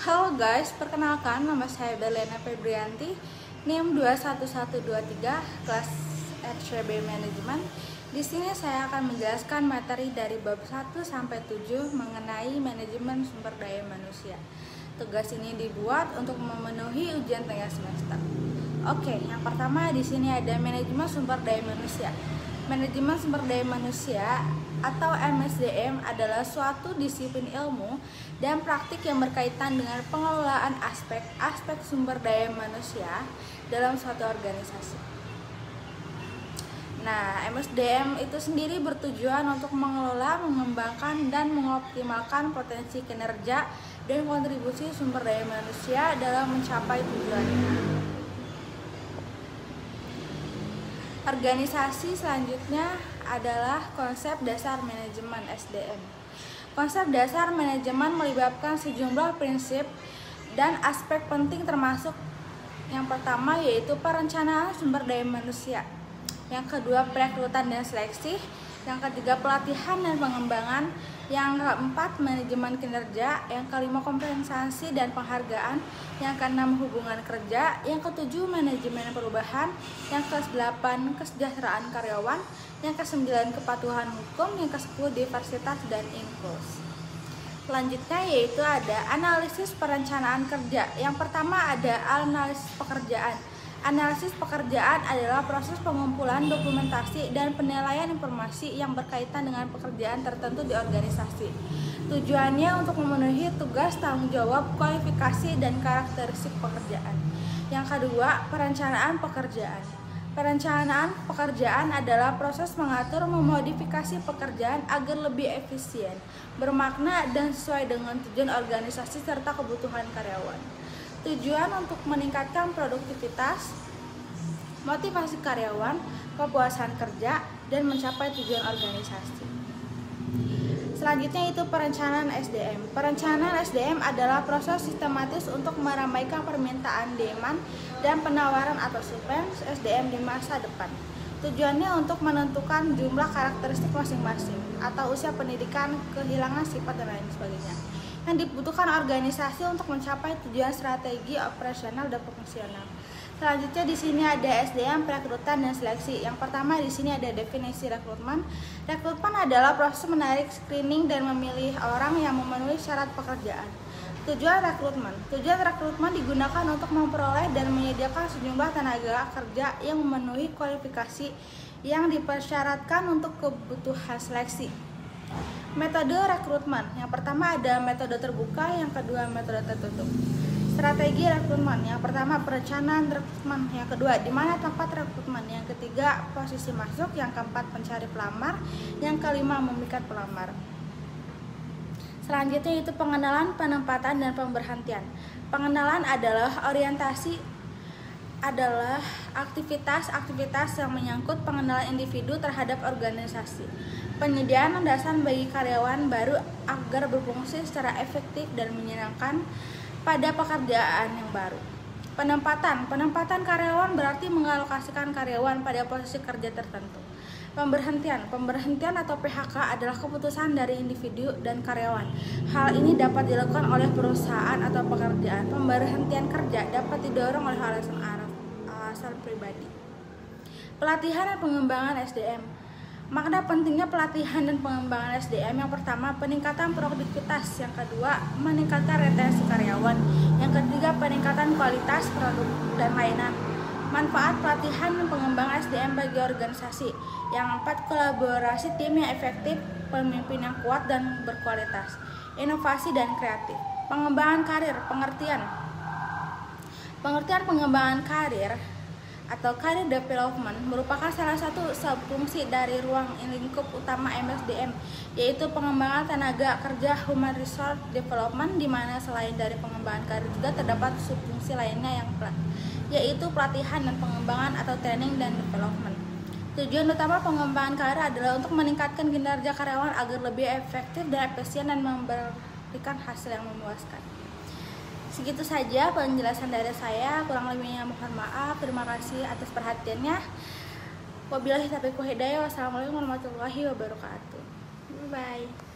Halo guys, perkenalkan nama saya Berliana Febrianti, NIM 21123, kelas RCB Manajemen. Di sini saya akan menjelaskan materi dari bab 1 sampai 7 mengenai manajemen sumber daya manusia. Tugas ini dibuat untuk memenuhi ujian tengah semester. Oke, yang pertama di sini ada manajemen sumber daya manusia. Manajemen sumber daya manusia atau MSDM adalah suatu disiplin ilmu dan praktik yang berkaitan dengan pengelolaan aspek-aspek sumber daya manusia dalam suatu organisasi. Nah, MSDM itu sendiri bertujuan untuk mengelola, mengembangkan, dan mengoptimalkan potensi kinerja dan kontribusi sumber daya manusia dalam mencapai tujuannya. Organisasi selanjutnya adalah konsep dasar manajemen SDM. Konsep dasar manajemen melibatkan sejumlah prinsip dan aspek penting, termasuk yang pertama yaitu perencanaan sumber daya manusia, yang kedua perekrutan dan seleksi, yang ketiga pelatihan dan pengembangan, yang keempat manajemen kinerja, yang kelima kompensasi dan penghargaan, yang keenam hubungan kerja, yang ketujuh manajemen perubahan, yang ke-8 kesejahteraan karyawan, yang ke-9 kepatuhan hukum, yang ke-10 diversitas dan inklusi. Selanjutnya yaitu ada analisis perencanaan kerja. Yang pertama ada analisis pekerjaan. Analisis pekerjaan adalah proses pengumpulan dokumentasi dan penilaian informasi yang berkaitan dengan pekerjaan tertentu di organisasi. Tujuannya untuk memenuhi tugas, tanggung jawab, kualifikasi, dan karakteristik pekerjaan. Yang kedua, perencanaan pekerjaan. Perencanaan pekerjaan adalah proses mengatur, memodifikasi pekerjaan agar lebih efisien, bermakna, dan sesuai dengan tujuan organisasi serta kebutuhan karyawan. Tujuan untuk meningkatkan produktivitas, motivasi karyawan, kepuasan kerja, dan mencapai tujuan organisasi. Selanjutnya itu perencanaan SDM. Perencanaan SDM adalah proses sistematis untuk meramaikan permintaan demand dan penawaran atau supply SDM di masa depan. Tujuannya untuk menentukan jumlah karakteristik masing-masing atau usia pendidikan, kehilangan sifat, dan lain sebagainya yang dibutuhkan organisasi untuk mencapai tujuan strategi operasional dan fungsional. Selanjutnya di sini ada SDM perekrutan dan seleksi. Yang pertama di sini ada definisi rekrutmen. Rekrutmen adalah proses menarik, screening, dan memilih orang yang memenuhi syarat pekerjaan. Tujuan rekrutmen. Tujuan rekrutmen digunakan untuk memperoleh dan menyediakan sejumlah tenaga kerja yang memenuhi kualifikasi yang dipersyaratkan untuk kebutuhan seleksi. Metode rekrutmen. Yang pertama ada metode terbuka, yang kedua metode tertutup. Strategi rekrutmen. Yang pertama perencanaan rekrutmen, yang kedua di mana tempat rekrutmen, yang ketiga posisi masuk, yang keempat pencari pelamar, yang kelima memikat pelamar. Selanjutnya itu pengenalan, penempatan, dan pemberhentian. Pengenalan adalah aktivitas yang menyangkut pengenalan individu terhadap organisasi. Penyediaan landasan bagi karyawan baru agar berfungsi secara efektif dan menyenangkan pada pekerjaan yang baru. Penempatan karyawan berarti mengalokasikan karyawan pada posisi kerja tertentu. Pemberhentian atau PHK adalah keputusan dari individu dan karyawan. Hal ini dapat dilakukan oleh perusahaan atau pekerjaan. Pemberhentian kerja dapat didorong oleh alasan pribadi. Pelatihan dan pengembangan SDM. Makna pentingnya pelatihan dan pengembangan SDM. Yang pertama, peningkatan produktivitas. Yang kedua, meningkatkan retensi karyawan. Yang ketiga, peningkatan kualitas produk dan layanan. Manfaat pelatihan dan pengembangan SDM bagi organisasi. Yang keempat, kolaborasi tim yang efektif, pemimpin yang kuat dan berkualitas, inovasi dan kreatif. Pengembangan karir, pengertian pengembangan karir atau career development merupakan salah satu subfungsi dari ruang lingkup utama MSDM, yaitu pengembangan tenaga kerja human resource development, di mana selain dari pengembangan karir juga terdapat subfungsi lainnya yaitu pelatihan dan pengembangan atau training dan development. Tujuan utama pengembangan karir adalah untuk meningkatkan kinerja karyawan agar lebih efektif dan efisien dan memberikan hasil yang memuaskan. Segitu saja penjelasan dari saya, kurang lebihnya mohon maaf. Terima kasih atas perhatiannya. Wabillahi taufiq wal hidayah. Wassalamualaikum warahmatullahi wabarakatuh. Bye.